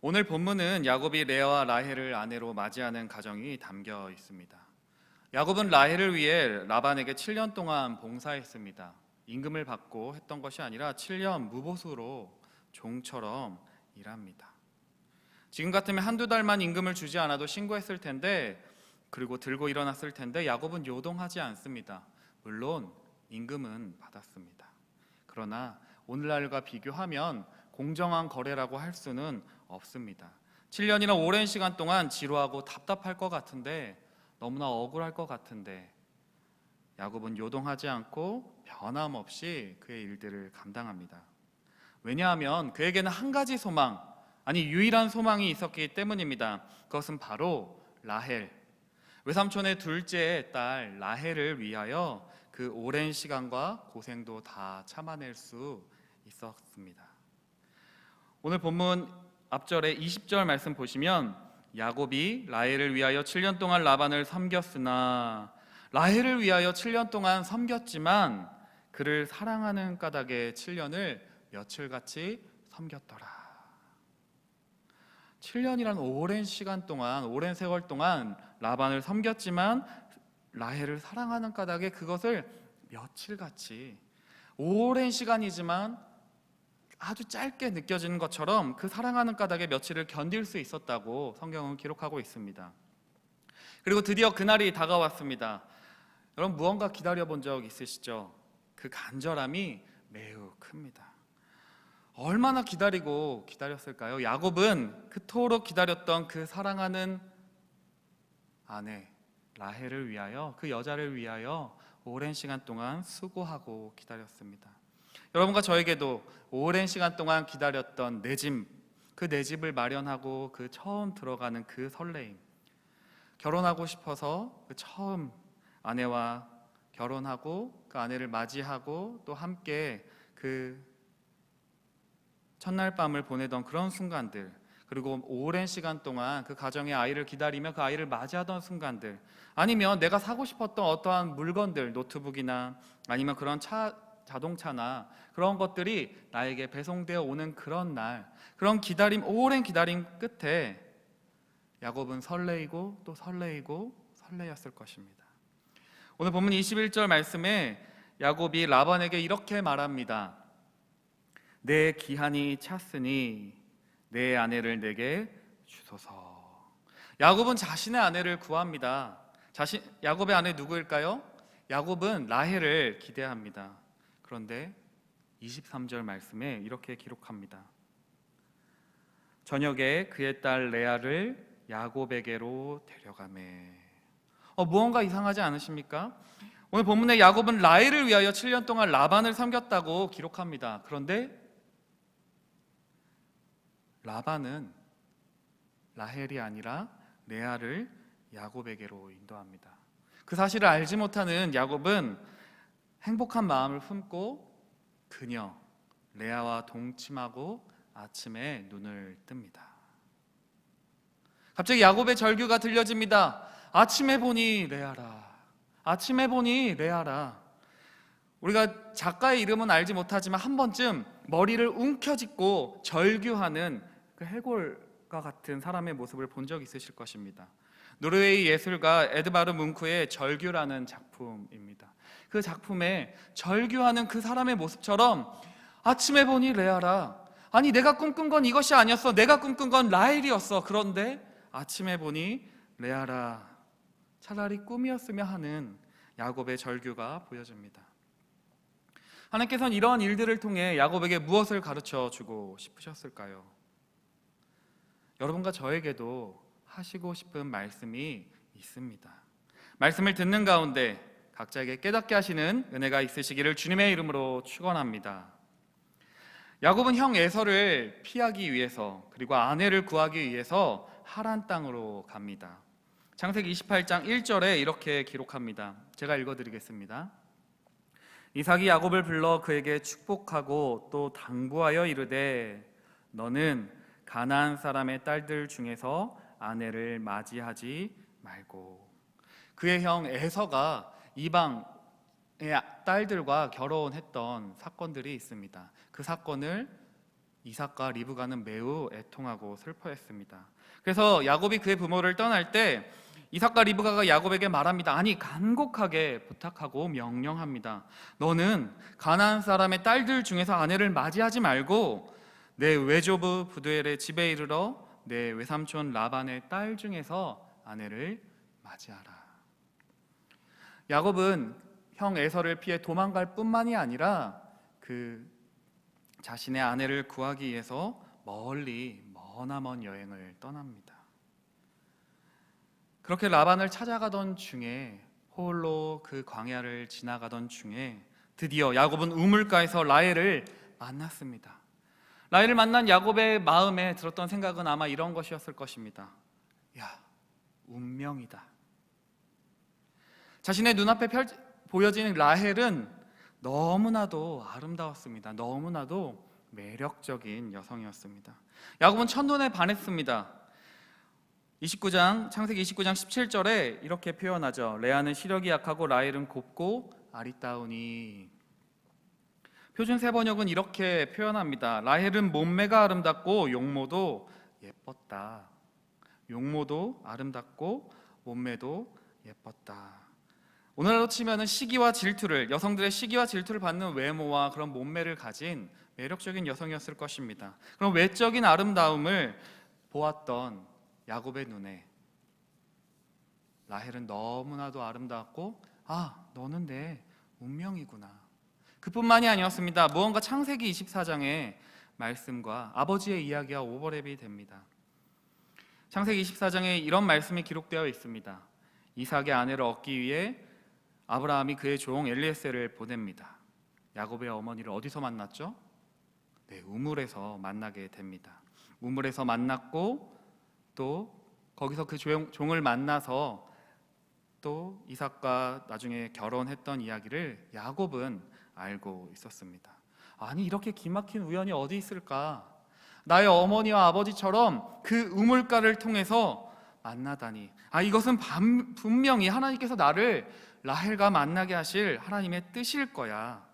오늘 본문은 야곱이 레아와 라헬을 아내로 맞이하는 가정이 담겨 있습니다. 야곱은 라헬을 위해 라반에게 7년 동안 봉사했습니다. 임금을 받고 했던 것이 아니라 7년 무보수로 종처럼 일합니다. 지금 같으면 한두 달만 임금을 주지 않아도 신고했을 텐데, 그리고 들고 일어났을 텐데 야곱은 요동하지 않습니다. 물론 임금은 받았습니다. 그러나 오늘날과 비교하면 공정한 거래라고 할 수는 없습니다. 7년이나 오랜 시간 동안 지루하고 답답할 것 같은데, 너무나 억울할 것 같은데, 야곱은 요동하지 않고 변함없이 그의 일들을 감당합니다. 왜냐하면 그에게는 한 가지 소망, 아니 유일한 소망이 있었기 때문입니다. 그것은 바로 라헬, 외삼촌의 둘째 딸 라헬을 위하여 그 오랜 시간과 고생도 다 참아낼 수 있었습니다. 오늘 본문 앞절에 20절 말씀 보시면, 야곱이 라헬을 위하여 7년 동안 라반을 섬겼으나, 라헬을 위하여 7년 동안 섬겼지만 그를 사랑하는 까닭에 7년을 며칠같이 섬겼더라. 7년이란 오랜 시간 동안, 오랜 세월 동안 라반을 섬겼지만 라헬을 사랑하는 까닭에 그것을 며칠같이, 오랜 시간이지만 아주 짧게 느껴지는 것처럼 그 사랑하는 까닭에 며칠을 견딜 수 있었다고 성경은 기록하고 있습니다. 그리고 드디어 그날이 다가왔습니다. 여러분, 무언가 기다려본 적 있으시죠? 그 간절함이 매우 큽니다. 얼마나 기다렸을까요? 야곱은 그토록 기다렸던 그 사랑하는 아내 라헬을 위하여, 그 여자를 위하여 오랜 시간 동안 수고하고 기다렸습니다. 여러분과 저에게도 오랜 시간 동안 기다렸던 내 집, 그 내 집을 마련하고 그 처음 들어가는 그 설레임, 결혼하고 싶어서 그 처음 아내와 결혼하고 그 아내를 맞이하고 또 함께 그 첫날 밤을 보내던 그런 순간들, 그리고 오랜 시간 동안 그 가정의 아이를 기다리며 그 아이를 맞이하던 순간들, 아니면 내가 사고 싶었던 어떠한 물건들, 노트북이나 아니면 그런 자동차나 그런 것들이 나에게 배송되어 오는 그런 날, 그런 기다림, 오랜 기다림 끝에 야곱은 설레이고 또 설레이고 설레였을 것입니다. 오늘 본문 21절 말씀에 야곱이 라반에게 이렇게 말합니다. 내 기한이 찼으니 내 아내를 내게 주소서. 야곱은 자신의 아내를 구합니다. 야곱의 아내 누구일까요? 야곱은 라헬을 기대합니다. 그런데 23절 말씀에 이렇게 기록합니다. 저녁에 그의 딸 레아를 야곱에게로 데려가매. 무언가 이상하지 않으십니까? 오늘 본문에 야곱은 라헬을 위하여 7년 동안 라반을 섬겼다고 기록합니다. 그런데 라반은 라헬이 아니라 레아를 야곱에게로 인도합니다. 그 사실을 알지 못하는 야곱은 행복한 마음을 품고 그녀 레아와 동침하고 아침에 눈을 뜹니다. 갑자기 야곱의 절규가 들려집니다. 아침에 보니 레아라, 아침에 보니 레아라. 우리가 작가의 이름은 알지 못하지만 한 번쯤 머리를 움켜쥐고 절규하는 그 해골과 같은 사람의 모습을 본 적 있으실 것입니다. 노르웨이 예술가 에드바르 뭉크의 절규라는 작품입니다. 그 작품에 절규하는 그 사람의 모습처럼 아침에 보니 레아라, 아니 내가 꿈꾼 건 이것이 아니었어, 내가 꿈꾼 건 라헬이었어, 그런데 아침에 보니 레아라, 차라리 꿈이었으며 하는 야곱의 절규가 보여집니다. 하나님께서는 이러한 일들을 통해 야곱에게 무엇을 가르쳐 주고 싶으셨을까요? 여러분과 저에게도 하시고 싶은 말씀이 있습니다. 말씀을 듣는 가운데 각자에게 깨닫게 하시는 은혜가 있으시기를 주님의 이름으로 축원합니다. 야곱은 형 에서를 피하기 위해서, 그리고 아내를 구하기 위해서 하란 땅으로 갑니다. 창세기 28장 1절에 이렇게 기록합니다. 제가 읽어드리겠습니다. 이삭이 야곱을 불러 그에게 축복하고 또 당부하여 이르되 너는 가나안 사람의 딸들 중에서 아내를 맞이하지 말고. 그의 형 에서가 이방의 딸들과 결혼했던 사건들이 있습니다. 그 사건을 이삭과 리브가는 매우 애통하고 슬퍼했습니다. 그래서 야곱이 그의 부모를 떠날 때 이삭과 리브가가 야곱에게 말합니다. 아니, 간곡하게 부탁하고 명령합니다. 너는 가나안 사람의 딸들 중에서 아내를 맞이하지 말고 내 외조부 부두엘의 집에 이르러 내 외삼촌 라반의 딸 중에서 아내를 맞이하라. 야곱은 형 에서를 피해 도망갈 뿐만이 아니라 그 자신의 아내를 구하기 위해서 멀리 머나먼 여행을 떠납니다. 그렇게 라반을 찾아가던 중에, 홀로 그 광야를 지나가던 중에 드디어 야곱은 우물가에서 라헬을 만났습니다. 라헬을 만난 야곱의 마음에 들었던 생각은 아마 이런 것이었을 것입니다. 야, 운명이다. 자신의 눈앞에 보여지는 라헬은 너무나도 아름다웠습니다. 너무나도 매력적인 여성이었습니다. 야곱은 첫눈에 반했습니다. 창세기 29장 17절에 이렇게 표현하죠. 레아는 시력이 약하고 라헬은 곱고 아리따우니. 표준 세번역은 이렇게 표현합니다. 라헬은 몸매가 아름답고 용모도 예뻤다. 용모도 아름답고 몸매도 예뻤다. 오늘날로 치면은 시기와 질투를, 여성들의 시기와 질투를 받는 외모와 그런 몸매를 가진 매력적인 여성이었을 것입니다. 그런 외적인 아름다움을 보았던 야곱의 눈에 라헬은 너무나도 아름다웠고, 아, 너는 내 운명이구나. 그뿐만이 아니었습니다. 무언가 창세기 24장의 말씀과 아버지의 이야기와 오버랩이 됩니다. 창세기 24장에 이런 말씀이 기록되어 있습니다. 이삭의 아내를 얻기 위해 아브라함이 그의 종 엘리에셀을 보냅니다. 야곱의 어머니를 어디서 만났죠? 네, 우물에서 만나게 됩니다. 우물에서 만났고 또 거기서 그 종을 만나서 또 이삭과 나중에 결혼했던 이야기를 야곱은 알고 있었습니다. 아니, 이렇게 기막힌 우연이 어디 있을까? 나의 어머니와 아버지처럼 그 우물가를 통해서 만나다니. 이것은 분명히 하나님께서 나를 라헬과 만나게 하실 하나님의 뜻일 거야.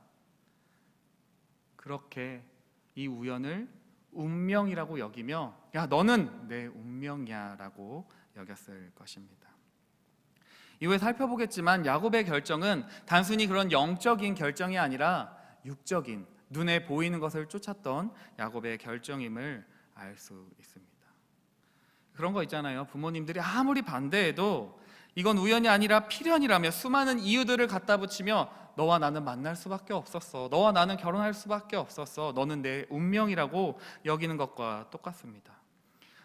그렇게 이 우연을 운명이라고 여기며, 야, 너는 내 운명이야 라고 여겼을 것입니다. 이후에 살펴보겠지만 야곱의 결정은 단순히 그런 영적인 결정이 아니라 육적인, 눈에 보이는 것을 쫓았던 야곱의 결정임을 알 수 있습니다. 그런 거 있잖아요. 부모님들이 아무리 반대해도 이건 우연이 아니라 필연이라며 수많은 이유들을 갖다 붙이며 너와 나는 만날 수밖에 없었어. 너와 나는 결혼할 수밖에 없었어. 너는 내 운명이라고 여기는 것과 똑같습니다.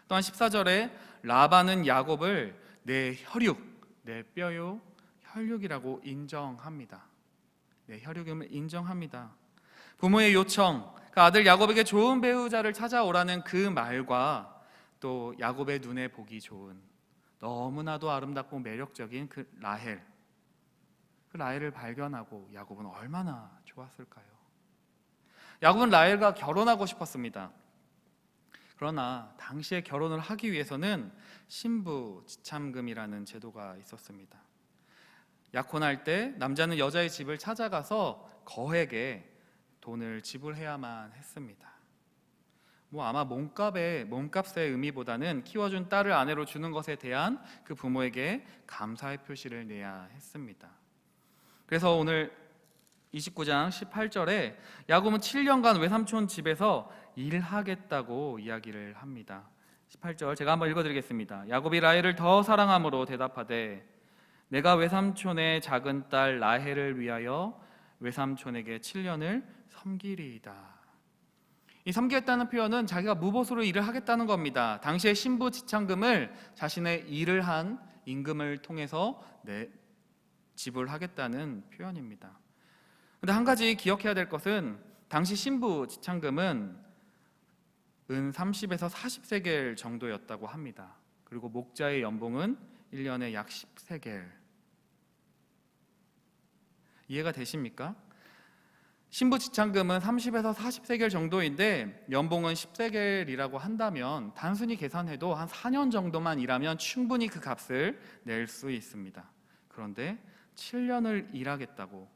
또한 14절에 라반은 야곱을 내 혈육, 내 뼈요 혈육이라고 인정합니다. 내 혈육임을 인정합니다. 부모의 요청, 그 아들 야곱에게 좋은 배우자를 찾아오라는 그 말과 또 야곱의 눈에 보기 좋은 너무나도 아름답고 매력적인 그 라헬을 발견하고 야곱은 얼마나 좋았을까요? 야곱은 라헬과 결혼하고 싶었습니다. 그러나 당시에 결혼을 하기 위해서는 신부 지참금이라는 제도가 있었습니다. 약혼할 때 남자는 여자의 집을 찾아가서 거액의 돈을 지불해야만 했습니다. 아마 몸값의 의미보다는 키워준 딸을 아내로 주는 것에 대한 그 부모에게 감사의 표시를 내야 했습니다. 그래서 오늘 29장 18절에 야곱은 7년간 외삼촌 집에서 일하겠다고 이야기를 합니다. 18절 제가 한번 읽어드리겠습니다. 야곱이 라헬을 더 사랑함으로 대답하되 내가 외삼촌의 작은 딸 라헬을 위하여 외삼촌에게 7년을 섬기리이다. 이 섬기겠다는 표현은 자기가 무보수로 일을 하겠다는 겁니다. 당시의 신부 지참금을 자신의 일을 한 임금을 통해서 지불하겠다는 표현입니다. 그런데 한 가지 기억해야 될 것은 당시 신부 지참금은 은 30에서 40세겔 정도였다고 합니다. 그리고 목자의 연봉은 1년에 약 10세겔. 이해가 되십니까? 신부 지참금은 30에서 40세겔 정도인데 연봉은 10세겔이라고 한다면 단순히 계산해도 한 4년 정도만 일하면 충분히 그 값을 낼 수 있습니다. 그런데 7년을 일하겠다고,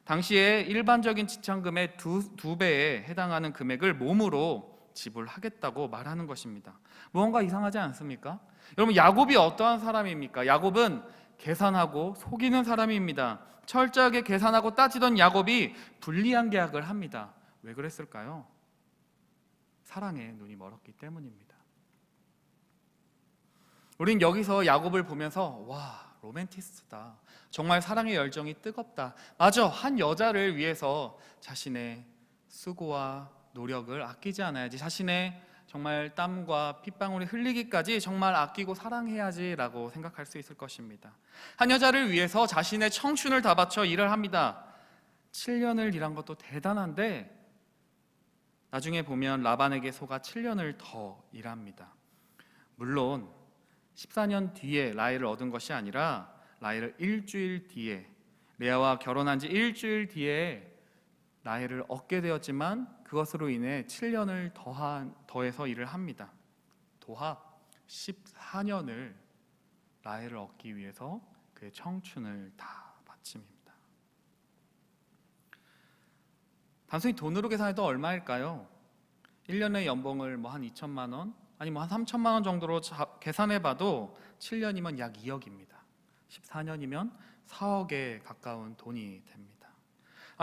당시에 일반적인 지참금의 두 배에 해당하는 금액을 몸으로 지불하겠다고 말하는 것입니다. 무언가 이상하지 않습니까? 여러분, 야곱이 어떠한 사람입니까? 야곱은 계산하고 속이는 사람입니다. 철저하게 계산하고 따지던 야곱이 불리한 계약을 합니다. 왜 그랬을까요? 사랑에 눈이 멀었기 때문입니다. 우린 여기서 야곱을 보면서 와, 로맨티스트다. 정말 사랑의 열정이 뜨겁다. 맞아, 한 여자를 위해서 자신의 수고와 노력을 아끼지 않아야지, 자신의 정말 땀과 핏방울이 흘리기까지 정말 아끼고 사랑해야지 라고 생각할 수 있을 것입니다. 한 여자를 위해서 자신의 청춘을 다 바쳐 일을 합니다. 7년을 일한 것도 대단한데 나중에 보면 라반에게 속아 7년을 더 일합니다. 물론 14년 뒤에 라헬을 얻은 것이 아니라 라헬을 일주일 뒤에, 레아와 결혼한 지 일주일 뒤에 라헬을 얻게 되었지만 그것으로 인해 7년을 더해서 일을 합니다. 도합 14년을 라헬을 얻기 위해서 그의 청춘을 다 바칩니다. 단순히 돈으로 계산해도 얼마일까요? 1년의 연봉을 한 2천만 원, 아니 한 3천만 원 정도로 계산해봐도 7년이면 약 2억입니다. 14년이면 4억에 가까운 돈이 됩니다.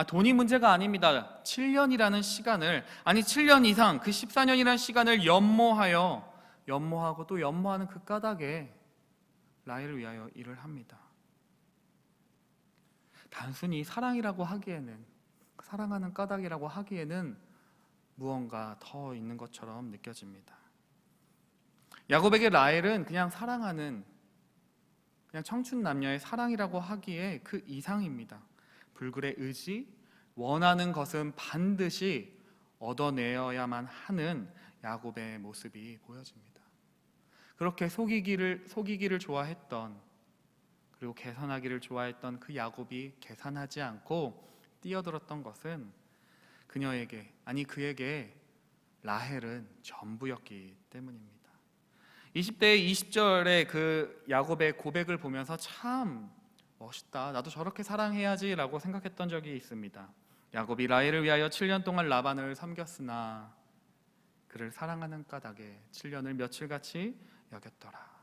돈이 문제가 아닙니다. 7년이라는 시간을, 아니 7년 이상 그 14년이라는 시간을 연모하고 또 연모하는 그 까닭에 라헬을 위하여 일을 합니다. 단순히 사랑이라고 하기에는, 사랑하는 까닭이라고 하기에는 무언가 더 있는 것처럼 느껴집니다. 야곱에게 라헬은 그냥 사랑하는, 그냥 청춘 남녀의 사랑이라고 하기에 그 이상입니다. 불굴의 의지, 원하는 것은 반드시 얻어내어야만 하는 야곱의 모습이 보여집니다. 그렇게 속이기를 좋아했던, 그리고 계산하기를 좋아했던 그 야곱이 계산하지 않고 뛰어들었던 것은 그에게 라헬은 전부였기 때문입니다. 20대의 20절의 그 야곱의 고백을 보면서 참 멋있다, 나도 저렇게 사랑해야지 라고 생각했던 적이 있습니다. 야곱이 라헬을 위하여 7년 동안 라반을 섬겼으나 그를 사랑하는 까닭에 7년을 며칠같이 여겼더라.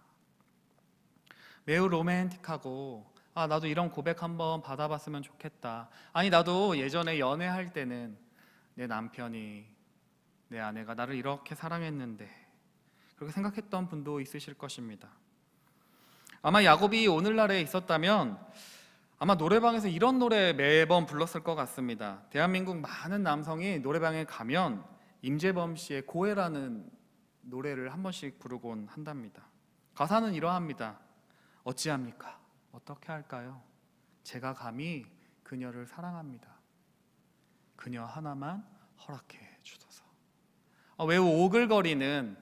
매우 로맨틱하고 나도 이런 고백 한번 받아봤으면 좋겠다. 아니 나도 예전에 연애할 때는 내 남편이, 내 아내가 나를 이렇게 사랑했는데, 그렇게 생각했던 분도 있으실 것입니다. 아마 야곱이 오늘날에 있었다면 아마 노래방에서 이런 노래 매번 불렀을 것 같습니다. 대한민국 많은 남성이 노래방에 가면 임재범 씨의 고해라는 노래를 한 번씩 부르곤 한답니다. 가사는 이러합니다. 어찌합니까? 어떻게 할까요? 제가 감히 그녀를 사랑합니다. 그녀 하나만 허락해 주소서. 매우 오글거리는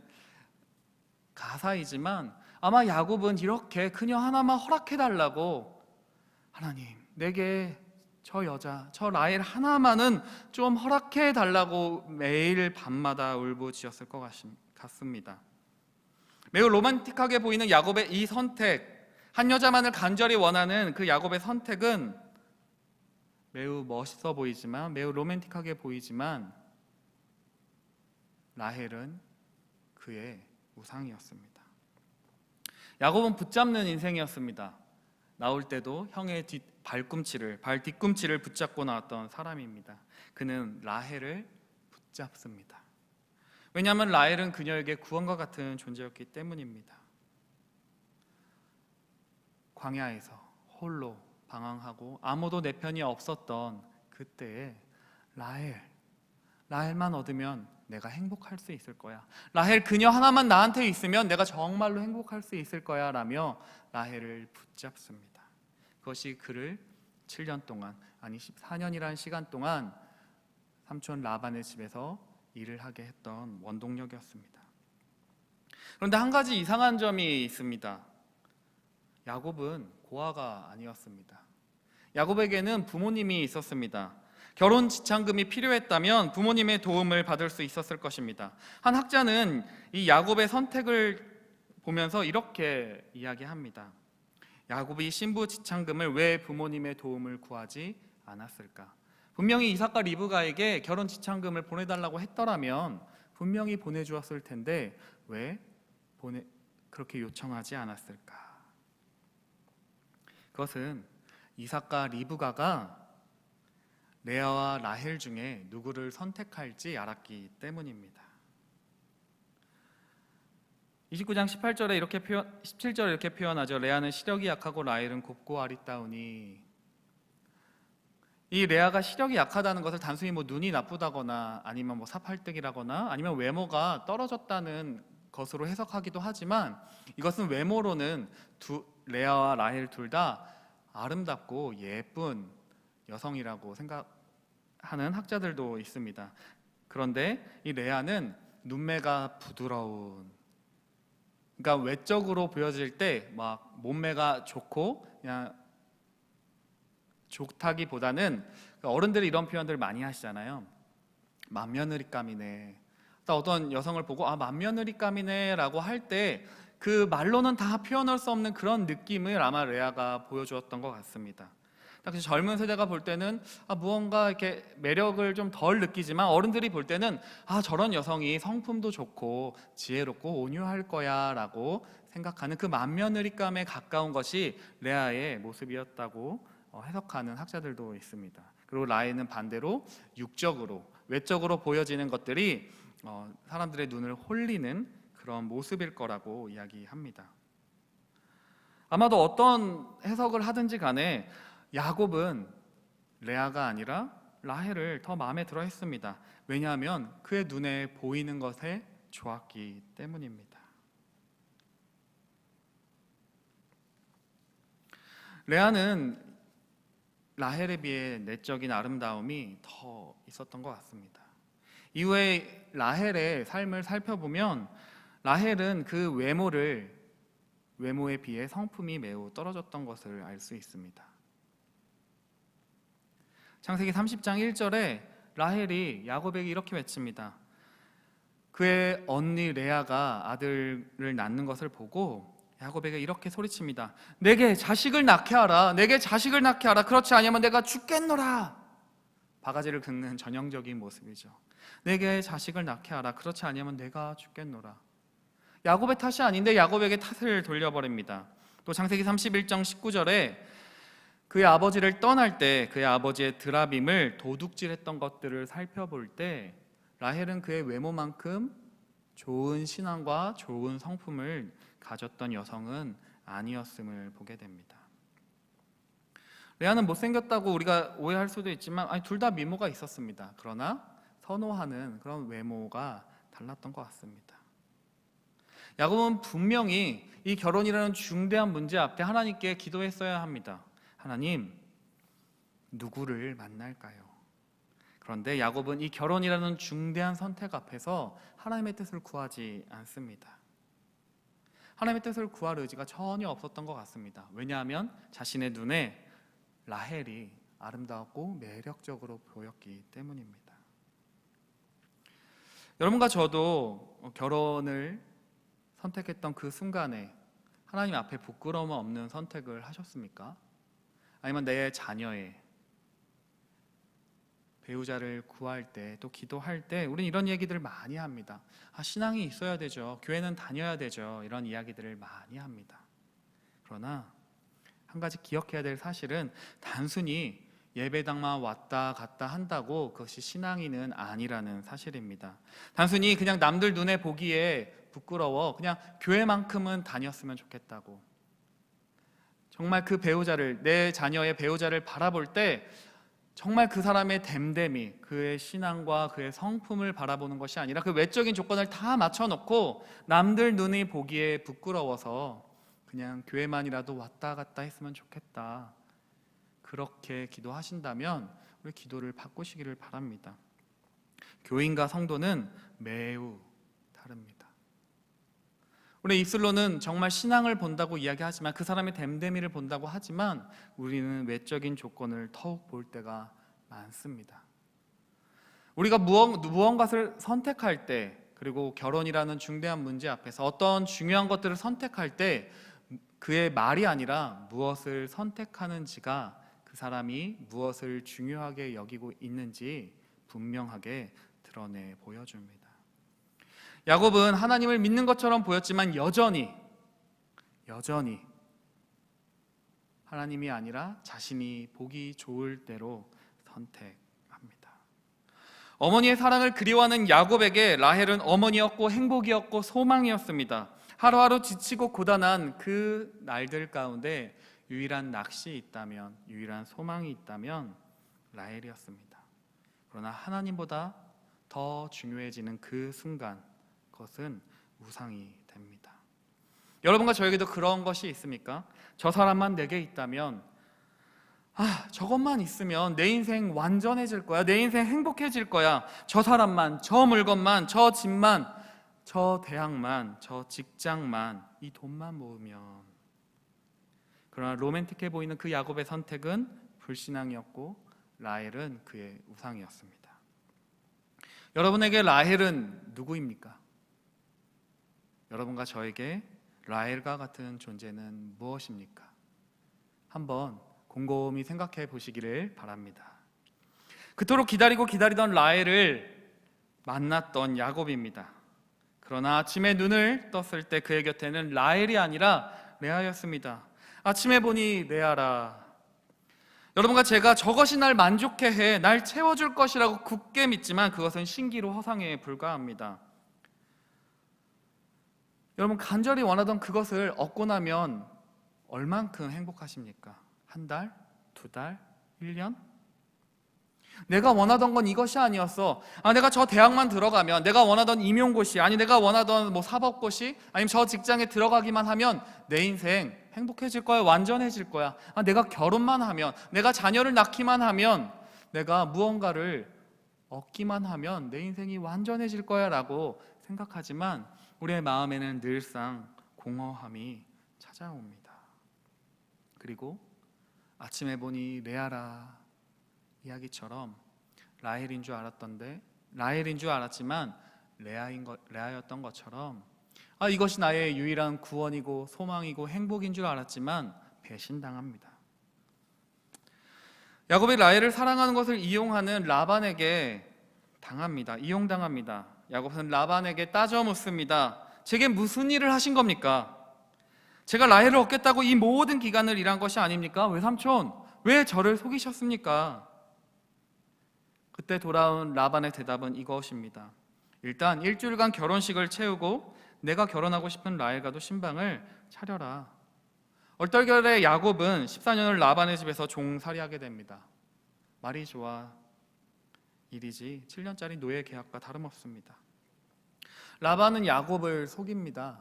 가사이지만 아마 야곱은 이렇게 그녀 하나만 허락해달라고, 하나님 내게 저 여자, 저 라헬 하나만은 좀 허락해달라고 매일 밤마다 울부짖었을 것 같습니다. 매우 로맨틱하게 보이는 야곱의 이 선택, 한 여자만을 간절히 원하는 그 야곱의 선택은 매우 멋있어 보이지만, 매우 로맨틱하게 보이지만 라헬은 그의 우상이었습니다. 야곱은 붙잡는 인생이었습니다. 나올 때도 형의 발 뒤꿈치를 붙잡고 나왔던 사람입니다. 그는 라헬을 붙잡습니다. 왜냐하면 라헬은 그녀에게 구원과 같은 존재였기 때문입니다. 광야에서 홀로 방황하고 아무도 내 편이 없었던 그때에 라헬만 얻으면 내가 행복할 수 있을 거야. 라헬 그녀 하나만 나한테 있으면 내가 정말로 행복할 수 있을 거야 라며 라헬을 붙잡습니다. 그것이 그를 7년 동안, 아니 14년이라는 시간 동안 삼촌 라반의 집에서 일을 하게 했던 원동력이었습니다. 그런데 한 가지 이상한 점이 있습니다. 야곱은 고아가 아니었습니다. 야곱에게는 부모님이 있었습니다. 결혼 지참금이 필요했다면 부모님의 도움을 받을 수 있었을 것입니다. 한 학자는 이 야곱의 선택을 보면서 이렇게 이야기합니다. 야곱이 신부 지참금을 왜 부모님의 도움을 구하지 않았을까? 분명히 이삭과 리브가에게 결혼 지참금을 보내달라고 했더라면 분명히 보내주었을 텐데 왜 그렇게 요청하지 않았을까? 그것은 이삭과 리브가가 레아와 라헬 중에 누구를 선택할지 알았기 때문입니다. 29장 17절에 이렇게 표현하죠. 레아는 시력이 약하고 라헬은 곱고 아리따우니. 이 레아가 시력이 약하다는 것을 단순히 눈이 나쁘다거나 아니면 사팔뜨기라거나 아니면 외모가 떨어졌다는 것으로 해석하기도 하지만, 이것은 외모로는 레아와 라헬 둘 다 아름답고 예쁜 여성이라고 생각하는 학자들도 있습니다. 그런데 이 레아는 눈매가 부드러운, 그러니까 외적으로 보여질 때 몸매가 좋고 그냥 좋다기보다는, 어른들이 이런 표현들을 많이 하시잖아요. 맏며느리감이네. 어떤 여성을 보고 맏며느리감이네 라고 할 때 그 말로는 다 표현할 수 없는 그런 느낌을 아마 레아가 보여주었던 것 같습니다. 당시 젊은 세대가 볼 때는 무언가 이렇게 매력을 좀 덜 느끼지만, 어른들이 볼 때는 저런 여성이 성품도 좋고 지혜롭고 온유할 거야 라고 생각하는 그 맏며느리감에 가까운 것이 레아의 모습이었다고 해석하는 학자들도 있습니다. 그리고 라헬은 반대로 육적으로, 외적으로 보여지는 것들이 사람들의 눈을 홀리는 그런 모습일 거라고 이야기합니다. 아마도 어떤 해석을 하든지 간에 야곱은 레아가 아니라 라헬을 더 마음에 들어 했습니다. 왜냐하면 그의 눈에 보이는 것에 좋았기 때문입니다. 레아는 라헬에 비해 내적인 아름다움이 더 있었던 것 같습니다. 이후에 라헬의 삶을 살펴보면 라헬은 그 외모에 비해 성품이 매우 떨어졌던 것을 알 수 있습니다. 창세기 30장 1절에 라헬이 야곱에게 이렇게 외칩니다. 그의 언니 레아가 아들을 낳는 것을 보고 야곱에게 이렇게 소리칩니다. 내게 자식을 낳게 하라. 내게 자식을 낳게 하라. 그렇지 않으면 내가 죽겠노라. 바가지를 긁는 전형적인 모습이죠. 내게 자식을 낳게 하라. 그렇지 않으면 내가 죽겠노라. 야곱의 탓이 아닌데 야곱에게 탓을 돌려버립니다. 또 창세기 31장 19절에 그의 아버지를 떠날 때 그의 아버지의 드라빔을 도둑질했던 것들을 살펴볼 때 라헬은 그의 외모만큼 좋은 신앙과 좋은 성품을 가졌던 여성은 아니었음을 보게 됩니다. 레아는 못생겼다고 우리가 오해할 수도 있지만 둘 다 미모가 있었습니다. 그러나 선호하는 그런 외모가 달랐던 것 같습니다. 야곱은 분명히 이 결혼이라는 중대한 문제 앞에 하나님께 기도했어야 합니다. 하나님, 누구를 만날까요? 그런데 야곱은 이 결혼이라는 중대한 선택 앞에서 하나님의 뜻을 구하지 않습니다. 하나님의 뜻을 구할 의지가 전혀 없었던 것 같습니다. 왜냐하면 자신의 눈에 라헬이 아름다웠고 매력적으로 보였기 때문입니다. 여러분과 저도 결혼을 선택했던 그 순간에 하나님 앞에 부끄러움 없는 선택을 하셨습니까? 아니면 내 자녀의 배우자를 구할 때, 또 기도할 때 우리는 이런 얘기들을 많이 합니다. 신앙이 있어야 되죠. 교회는 다녀야 되죠. 이런 이야기들을 많이 합니다. 그러나 한 가지 기억해야 될 사실은 단순히 예배당만 왔다 갔다 한다고 그것이 신앙인은 아니라는 사실입니다. 단순히 그냥 남들 눈에 보기에 부끄러워 그냥 교회만큼은 다녔으면 좋겠다고, 정말 그 배우자를, 내 자녀의 배우자를 바라볼 때 정말 그 사람의 됨됨이, 그의 신앙과 그의 성품을 바라보는 것이 아니라 그 외적인 조건을 다 맞춰놓고 남들 눈이 보기에 부끄러워서 그냥 교회만이라도 왔다 갔다 했으면 좋겠다, 그렇게 기도하신다면 우리 기도를 바꾸시기를 바랍니다. 교인과 성도는 매우 다릅니다. 우리 입술로는 정말 신앙을 본다고 이야기하지만, 그 사람의 됨됨이를 본다고 하지만 우리는 외적인 조건을 더욱 볼 때가 많습니다. 우리가 무언가를 선택할 때, 그리고 결혼이라는 중대한 문제 앞에서 어떤 중요한 것들을 선택할 때 그의 말이 아니라 무엇을 선택하는지가 그 사람이 무엇을 중요하게 여기고 있는지 분명하게 드러내 보여줍니다. 야곱은 하나님을 믿는 것처럼 보였지만 여전히 하나님이 아니라 자신이 보기 좋을 대로 선택합니다. 어머니의 사랑을 그리워하는 야곱에게 라헬은 어머니였고 행복이었고 소망이었습니다. 하루하루 지치고 고단한 그 날들 가운데 유일한 낚시 있다면, 유일한 소망이 있다면 라헬이었습니다. 그러나 하나님보다 더 중요해지는 그 순간, 그것은 우상이 됩니다. 여러분과 저에게도 그런 것이 있습니까? 저 사람만 내게 있다면, 저것만 있으면 내 인생 완전해질 거야, 내 인생 행복해질 거야, 저 사람만, 저 물건만, 저 집만, 저 대학만, 저 직장만, 이 돈만 모으면. 그러나 로맨틱해 보이는 그 야곱의 선택은 불신앙이었고 라헬은 그의 우상이었습니다. 여러분에게 라헬은 누구입니까? 여러분과 저에게 라헬과 같은 존재는 무엇입니까? 한번 곰곰이 생각해 보시기를 바랍니다. 그토록 기다리던 라헬을 만났던 야곱입니다. 그러나 아침에 눈을 떴을 때 그의 곁에는 라헬이 아니라 레아였습니다. 아침에 보니 레아라. 여러분과 제가 저것이 날 만족해 해, 날 채워줄 것이라고 굳게 믿지만 그것은 신기루 허상에 불과합니다. 여러분, 간절히 원하던 그것을 얻고 나면 얼만큼 행복하십니까? 한 달? 두 달? 1년? 내가 원하던 건 이것이 아니었어. 내가 저 대학만 들어가면, 내가 원하던 임용고시, 내가 원하던 사법고시, 아니면 저 직장에 들어가기만 하면 내 인생 행복해질 거야, 완전해질 거야. 내가 결혼만 하면, 내가 자녀를 낳기만 하면, 내가 무언가를 얻기만 하면 내 인생이 완전해질 거야 라고 생각하지만 우리의 마음에는 늘상 공허함이 찾아옵니다. 그리고 아침에 보니 레아라 이야기처럼 라헬인 줄 알았지만 레아였던 것처럼 이것이 나의 유일한 구원이고 소망이고 행복인 줄 알았지만 배신당합니다. 야곱이 라헬을 사랑하는 것을 이용하는 라반에게 이용당합니다. 야곱은 라반에게 따져 묻습니다. 제게 무슨 일을 하신 겁니까? 제가 라헬을 얻겠다고 이 모든 기간을 일한 것이 아닙니까? 외삼촌, 왜 저를 속이셨습니까? 그때 돌아온 라반의 대답은 이것입니다. 일단 일주일간 결혼식을 채우고 내가 결혼하고 싶은 라헬과도 신방을 차려라. 얼떨결에 야곱은 14년을 라반의 집에서 종살이하게 됩니다. 말이 좋아 일이지 7년짜리 노예 계약과 다름없습니다. 라반은 야곱을 속입니다.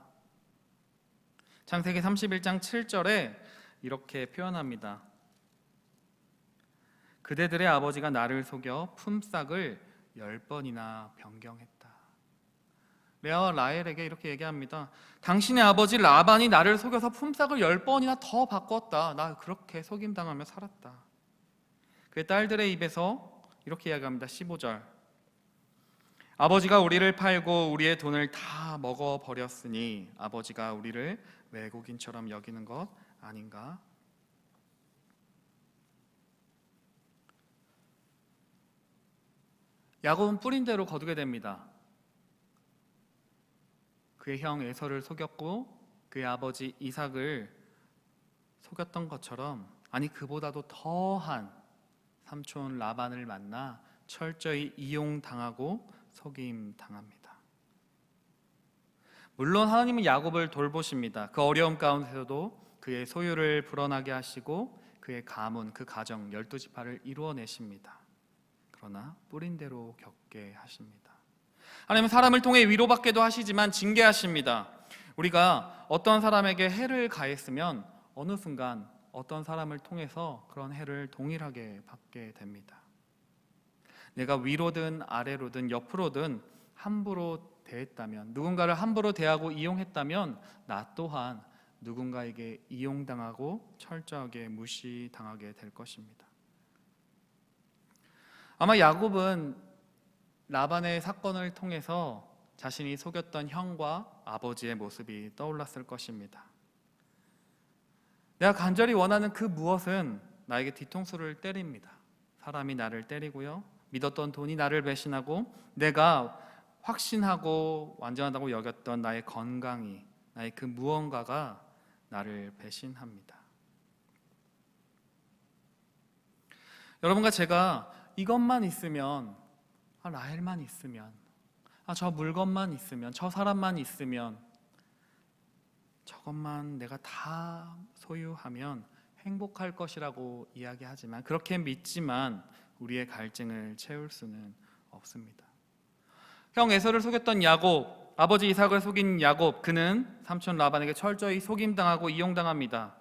창세기 31장 7절에 이렇게 표현합니다. 그대들의 아버지가 나를 속여 품삯을 10번이나 변경했다. 레아와 라헬에게 이렇게 얘기합니다. 당신의 아버지 라반이 나를 속여서 품삯을 10번이나 더 바꿨다. 나 그렇게 속임당하며 살았다. 그의 딸들의 입에서 이렇게 이야기합니다. 15절. 아버지가 우리를 팔고 우리의 돈을 다 먹어버렸으니 아버지가 우리를 외국인처럼 여기는 것 아닌가? 야곱은 뿌린 대로 거두게 됩니다. 그의 형 에서를 속였고 그의 아버지 이삭을 속였던 것처럼, 그보다도 더한 삼촌 라반을 만나 철저히 이용당하고 속임당합니다. 물론 하나님은 야곱을 돌보십니다. 그 어려움 가운데서도 그의 소유를 불어나게 하시고 그의 가문, 그 가정 12지파를 이루어내십니다. 그러나 뿌린 대로 겪게 하십니다. 하나님은 사람을 통해 위로받게도 하시지만 징계하십니다. 우리가 어떤 사람에게 해를 가했으면 어느 순간 어떤 사람을 통해서 그런 해를 동일하게 받게 됩니다. 내가 위로든 아래로든 옆으로든 함부로 대했다면, 누군가를 함부로 대하고 이용했다면 나 또한 누군가에게 이용당하고 철저하게 무시당하게 될 것입니다. 아마 야곱은 라반의 사건을 통해서 자신이 속였던 형과 아버지의 모습이 떠올랐을 것입니다. 내가 간절히 원하는 그 무엇은 나에게 뒤통수를 때립니다. 사람이 나를 때리고요, 믿었던 돈이 나를 배신하고 내가 확신하고 완전하다고 여겼던 나의 건강이, 나의 그 무언가가 나를 배신합니다. 여러분과 제가 이것만 있으면, 라헬만 있으면, 저 물건만 있으면, 저 사람만 있으면, 저것만 내가 다 소유하면 행복할 것이라고 이야기하지만, 그렇게 믿지만 우리의 갈증을 채울 수는 없습니다. 형 에서를 속였던 야곱, 아버지 이삭을 속인 야곱, 그는 삼촌 라반에게 철저히 속임당하고 이용당합니다.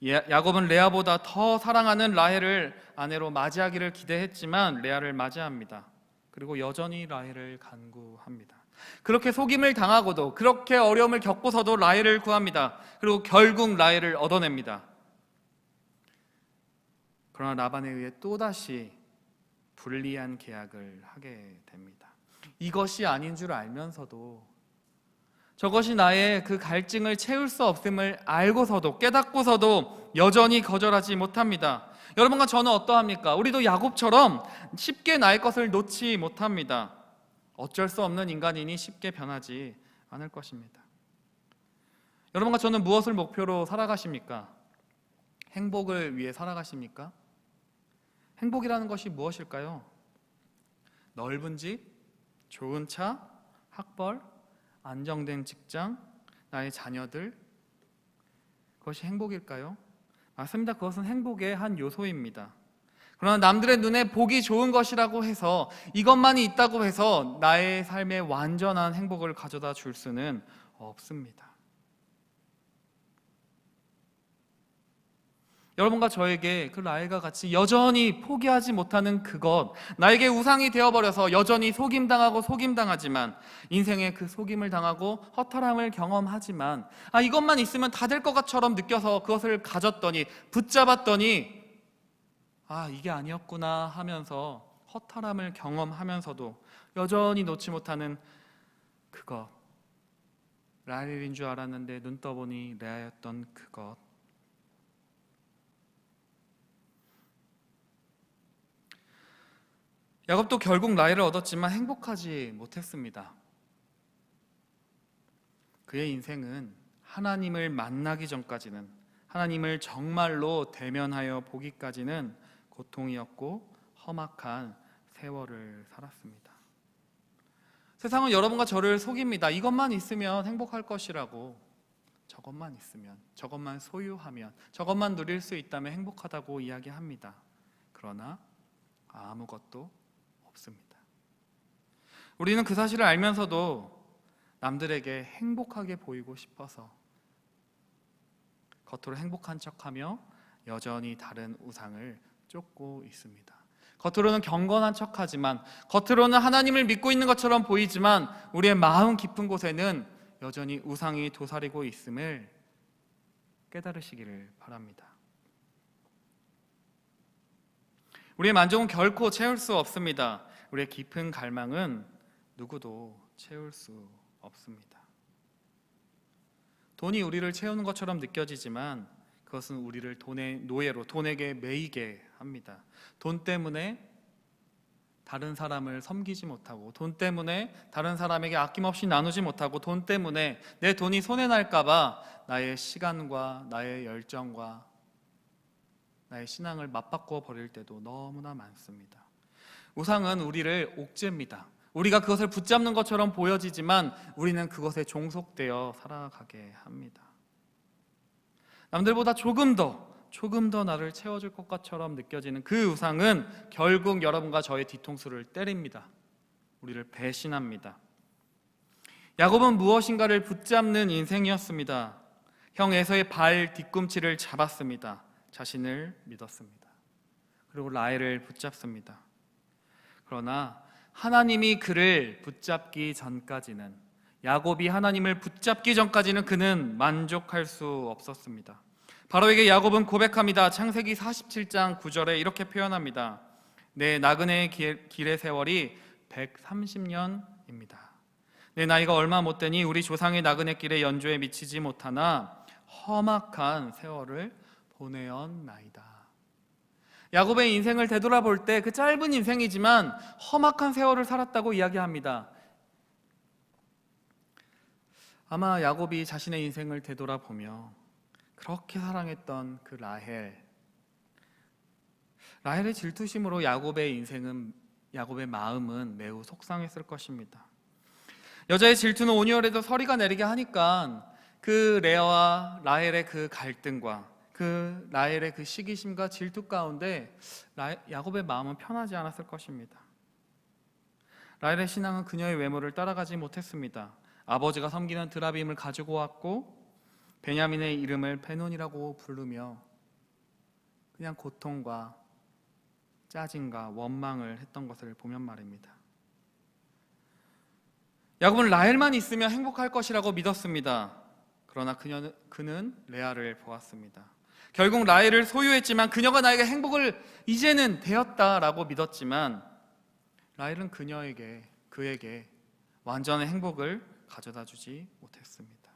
야곱은 레아보다 더 사랑하는 라헬을 아내로 맞이하기를 기대했지만 레아를 맞이합니다. 그리고 여전히 라헬을 간구합니다. 그렇게 속임을 당하고도, 그렇게 어려움을 겪고서도 라헬을 구합니다. 그리고 결국 라헬을 얻어냅니다. 그러나 라반에 의해 또다시 불리한 계약을 하게 됩니다. 이것이 아닌 줄 알면서도, 저것이 나의 그 갈증을 채울 수 없음을 알고서도, 깨닫고서도 여전히 거절하지 못합니다. 여러분과 저는 어떠합니까? 우리도 야곱처럼 쉽게 나의 것을 놓지 못합니다. 어쩔 수 없는 인간이니 쉽게 변하지 않을 것입니다. 여러분과 저는 무엇을 목표로 살아가십니까? 행복을 위해 살아가십니까? 행복이라는 것이 무엇일까요? 넓은 집, 좋은 차, 학벌, 안정된 직장, 나의 자녀들, 그것이 행복일까요? 맞습니다. 그것은 행복의 한 요소입니다. 그러나 남들의 눈에 보기 좋은 것이라고 해서, 이것만이 있다고 해서 나의 삶에 완전한 행복을 가져다 줄 수는 없습니다. 여러분과 저에게 그 라헬과 같이 여전히 포기하지 못하는 그것, 나에게 우상이 되어버려서 여전히 속임당하지만, 인생의 그 속임을 당하고 허탈함을 경험하지만, 이것만 있으면 다 될 것 같처럼 느껴서 그것을 가졌더니, 붙잡았더니 이게 아니었구나 하면서 허탈함을 경험하면서도 여전히 놓지 못하는 그것, 라헬인 줄 알았는데 눈 떠보니 레아였던 그것. 야곱도 결국 라헬을 얻었지만 행복하지 못했습니다. 그의 인생은 하나님을 만나기 전까지는, 하나님을 정말로 대면하여 보기까지는 고통이었고 험악한 세월을 살았습니다. 세상은 여러분과 저를 속입니다. 이것만 있으면 행복할 것이라고, 저것만 있으면, 저것만 소유하면, 저것만 누릴 수 있다면 행복하다고 이야기합니다. 그러나 아무것도 없습니다. 우리는 그 사실을 알면서도 남들에게 행복하게 보이고 싶어서 겉으로 행복한 척하며 여전히 다른 우상을 쫓고 있습니다. 겉으로는 경건한 척하지만, 겉으로는 하나님을 믿고 있는 것처럼 보이지만 우리의 마음 깊은 곳에는 여전히 우상이 도사리고 있음을 깨달으시기를 바랍니다. 우리의 만족은 결코 채울 수 없습니다. 우리의 깊은 갈망은 누구도 채울 수 없습니다. 돈이 우리를 채우는 것처럼 느껴지지만 그것은 우리를 돈의 노예로, 돈에게 매이게 합니다. 돈 때문에 다른 사람을 섬기지 못하고, 돈 때문에 다른 사람에게 아낌없이 나누지 못하고, 돈 때문에 내 돈이 손해 날까 봐 나의 시간과 나의 열정과 나의 신앙을 맞바꿔 버릴 때도 너무나 많습니다. 우상은 우리를 옥죄입니다. 우리가 그것을 붙잡는 것처럼 보여지지만 우리는 그것에 종속되어 살아가게 합니다. 남들보다 조금 더 나를 채워줄 것 같처럼 느껴지는 그 우상은 결국 여러분과 저의 뒤통수를 때립니다. 우리를 배신합니다. 야곱은 무엇인가를 붙잡는 인생이었습니다. 형 에서의 발 뒤꿈치를 잡았습니다. 자신을 믿었습니다. 그리고 라헬을 붙잡습니다. 그러나 하나님이 그를 붙잡기 전까지는, 야곱이 하나님을 붙잡기 전까지는 그는 만족할 수 없었습니다. 바로에게 야곱은 고백합니다. 창세기 47장 9절에 이렇게 표현합니다. 내 나그네의 길의 세월이 130년입니다. 내 나이가 얼마 못 되니 우리 조상의 나그네 길의 연조에 미치지 못하나 험악한 세월을 보내었나이다. 야곱의 인생을 되돌아볼 때 그 짧은 인생이지만 험악한 세월을 살았다고 이야기합니다. 아마 야곱이 자신의 인생을 되돌아보며 그렇게 사랑했던 그 라헬의 질투심으로 야곱의 마음은 매우 속상했을 것입니다. 여자의 질투는 온유월에도 서리가 내리게 하니까 그 레아와 라헬의 그 갈등과 그 라헬의 그 시기심과 질투 가운데 야곱의 마음은 편하지 않았을 것입니다. 라헬의 신앙은 그녀의 외모를 따라가지 못했습니다. 아버지가 섬기는 드라빔을 가지고 왔고 베냐민의 이름을 베논이라고 부르며 그냥 고통과 짜증과 원망을 했던 것을 보면 말입니다. 야곱은 라헬만 있으면 행복할 것이라고 믿었습니다. 그러나 그는 레아를 보았습니다. 결국 라헬을 소유했지만 그녀가 나에게 행복을 이제는 되었다라고 믿었지만 라헬은 그에게 완전한 행복을 가져다 주지 못했습니다.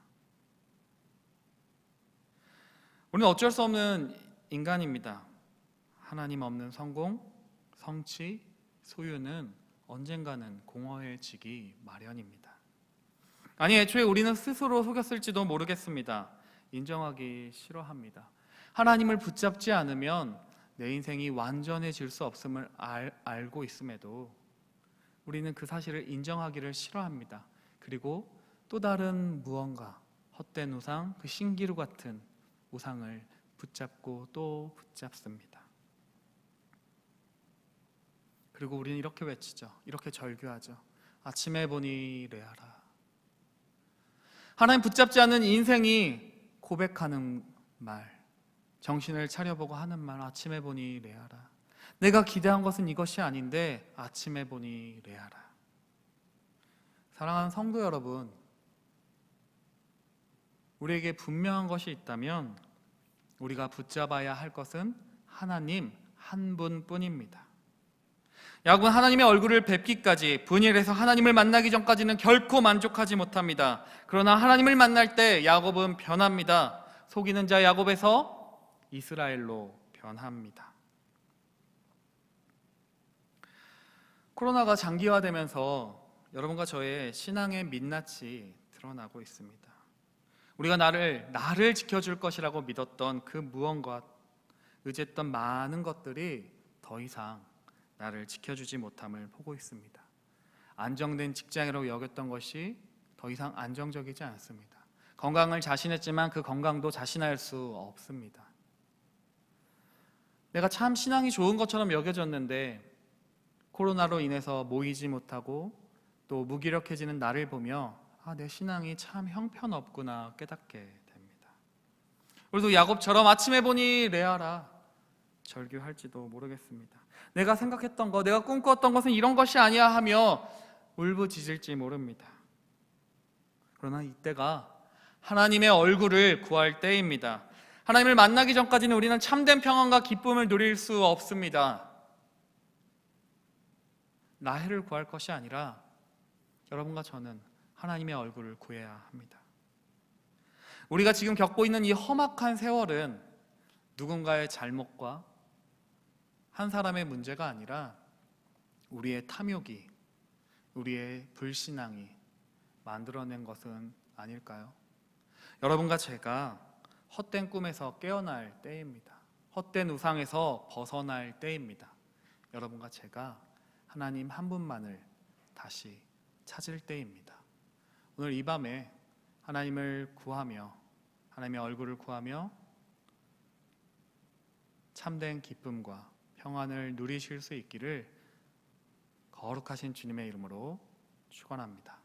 우리는 어쩔 수 없는 인간입니다. 하나님 없는 성공, 성취, 소유는 언젠가는 공허해지기 마련입니다. 아니, 애초에 우리는 스스로 속였을지도 모르겠습니다. 인정하기 싫어합니다. 하나님을 붙잡지 않으면 내 인생이 완전해질 수 없음을 알고 있음에도 우리는 그 사실을 인정하기를 싫어합니다. 그리고 또 다른 무언가, 헛된 우상, 그 신기루 같은 우상을 붙잡고 또 붙잡습니다. 그리고 우리는 이렇게 외치죠. 이렇게 절규하죠. 아침에 보니 레아라. 하나님 붙잡지 않는 인생이 고백하는 말, 정신을 차려보고 하는 말, 아침에 보니 레아라. 내가 기대한 것은 이것이 아닌데 아침에 보니 레아라. 사랑하는 성도 여러분, 우리에게 분명한 것이 있다면 우리가 붙잡아야 할 것은 하나님 한 분뿐입니다. 야곱은 하나님의 얼굴을 뵙기까지, 분일해서 하나님을 만나기 전까지는 결코 만족하지 못합니다. 그러나 하나님을 만날 때 야곱은 변합니다. 속이는 자 야곱에서 이스라엘로 변합니다. 코로나가 장기화되면서 여러분과 저의 신앙의 민낯이 드러나고 있습니다. 우리가 나를 지켜줄 것이라고 믿었던 그 무언가, 의지했던 많은 것들이 더 이상 나를 지켜주지 못함을 보고 있습니다. 안정된 직장이라고 여겼던 것이 더 이상 안정적이지 않습니다. 건강을 자신했지만 그 건강도 자신할 수 없습니다. 내가 참 신앙이 좋은 것처럼 여겨졌는데 코로나로 인해서 모이지 못하고 또 무기력해지는 나를 보며 내 신앙이 참 형편없구나 깨닫게 됩니다. 우리도 야곱처럼 아침에 보니 레아라 절규할지도 모르겠습니다. 내가 생각했던 것, 내가 꿈꾸었던 것은 이런 것이 아니야 하며 울부짖을지 모릅니다. 그러나 이때가 하나님의 얼굴을 구할 때입니다. 하나님을 만나기 전까지는 우리는 참된 평안과 기쁨을 누릴 수 없습니다. 라헬을 구할 것이 아니라 여러분과 저는 하나님의 얼굴을 구해야 합니다. 우리가 지금 겪고 있는 이 험악한 세월은 누군가의 잘못과 한 사람의 문제가 아니라 우리의 탐욕이, 우리의 불신앙이 만들어낸 것은 아닐까요? 여러분과 제가 헛된 꿈에서 깨어날 때입니다. 헛된 우상에서 벗어날 때입니다. 여러분과 제가 하나님 한 분만을 다시 찾을 때입니다. 오늘 이 밤에 하나님을 구하며, 하나님의 얼굴을 구하며 참된 기쁨과 평안을 누리실 수 있기를 거룩하신 주님의 이름으로 축원합니다.